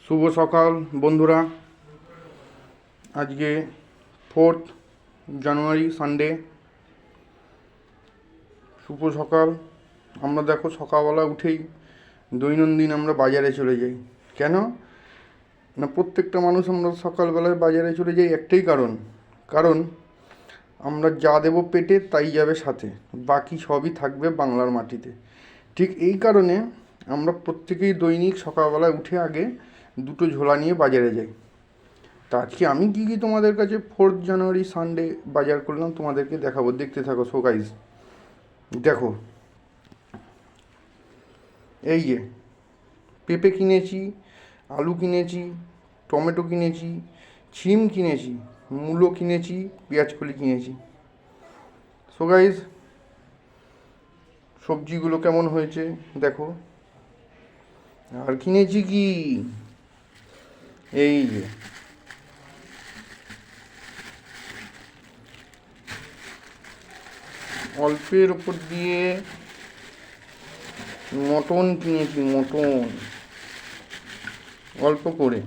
শুভ সকাল বন্ধুরা। আজকে 4 জানুয়ারি সানডে। শুভ সকাল। আমরা দেখো সকালবেলা উঠেই দৈনন্দিন আমরা বাজারে চলে যাই। কেন না, প্রত্যেকটা মানুষ আমরা সকালবেলায় বাজারে চলে যাই একটাই কারণ আমরা যা দেবো পেটে তাই যাবে সাথে, বাকি সবই থাকবে বাংলার মাটিতে। ঠিক এই কারণে আমরা প্রত্যেকেই দৈনিক সকালবেলায় উঠে আগে দুটো ঝোলা নিয়ে বাজারে যাই। তা আজকে আমি কী কী তোমাদের কাছে 4 জানুয়ারি সানডে বাজার করলাম তোমাদেরকে দেখাবো, দেখতে থাকো। সো গাইস দেখো, এই যে পেঁপে কিনেছি, আলু কিনেছি, টমেটো কিনেছি, শিম কিনেছি, মূলো কিনেছি, পেঁয়াজকলি কিনেছি। সো গাইস সবজিগুলো কেমন হয়েছে দেখো। আর কিনেছি কি, এই যে অল্পের ওপর দিয়ে মটন কিনেছি, মটন অল্প করে।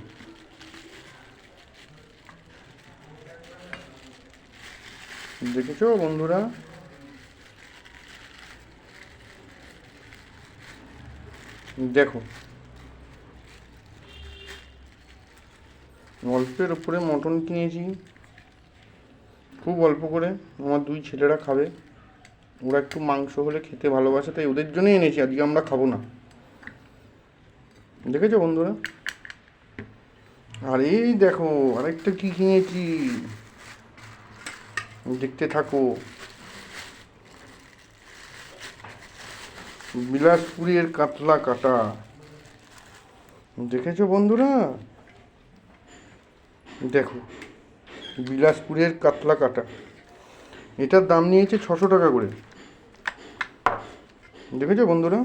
দেখেছো বন্ধুরা, দেখো অল্পের ওপরে মটন কিনেছি, খুব অল্প করে। আমার 2 ছেলেরা খাবে, ওরা একটু মাংস হলে খেতে ভালোবাসে, তাই ওদের জন্যই এনেছি, আজকে আমরা খাবো না। দেখেছো বন্ধুরা। আর এই দেখো আরেকটা কি কিনেছি, দেখতে থাকো। বিলাসপুরের কাতলা কাটা। দেখেছো বন্ধুরা, দেখো বিলাসপুরের কাতলা কাটা। এটার দাম নিয়েছে 600 টাকা করে। দেখেছো বন্ধুরা,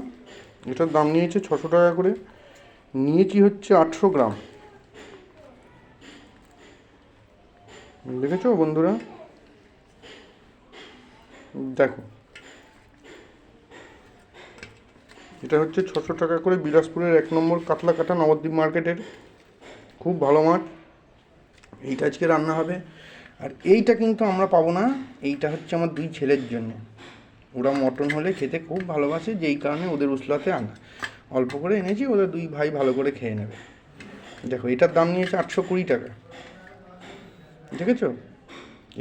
এটার দাম নিয়েছে 600 টাকা করে। নিয়েছি হচ্ছে 800 গ্রাম। দেখেছো বন্ধুরা, দেখো এটা হচ্ছে 600 টাকা করে। বিলাসপুরের 1 নম্বর কাতলা কাটা, নবদ্বীপ মার্কেটের। খুব ভালো মাছ। এইটা আজকে রান্না হবে। আর এইটা কিন্তু আমরা পাবো না, এইটা হচ্ছে আমার 2 ছেলের জন্য। ওরা মটন হলে খেতে খুব ভালোবাসে, যেই কারণে ওদের উসলাতে আনা। অল্প করে এনেছি, ওদের 2 ভাই ভালো করে খেয়ে নেবে। দেখো এটার দাম নিয়েছে 820 টাকা। দেখেছো,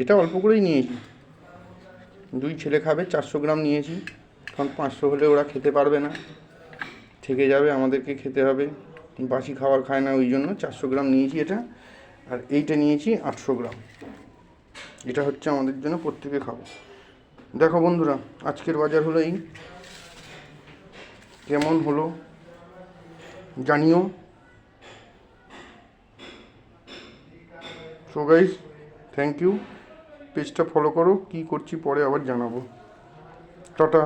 এটা অল্প করেই নিয়েছি। 2 ছেলে খাবে, 400 গ্রাম নিয়েছি, কারণ 500 হলে ওরা খেতে পারবে না, থেকে যাবে, আমাদেরকে খেতে হবে। বাসি খাবার খায় না, ওই জন্য 400 গ্রাম নিয়েছি এটা। আর এইটা নিয়েছি 800 গ্রাম। এটা হচ্ছে আমাদের জন্য, প্রত্যেকে খাবো। দেখো বন্ধুরা, আজকের বাজার হলো এই। কেমন হলো জানিও। So guys thank you. পেজটা ফলো করো, কী করছি পরে আবার জানাবো। টাটা।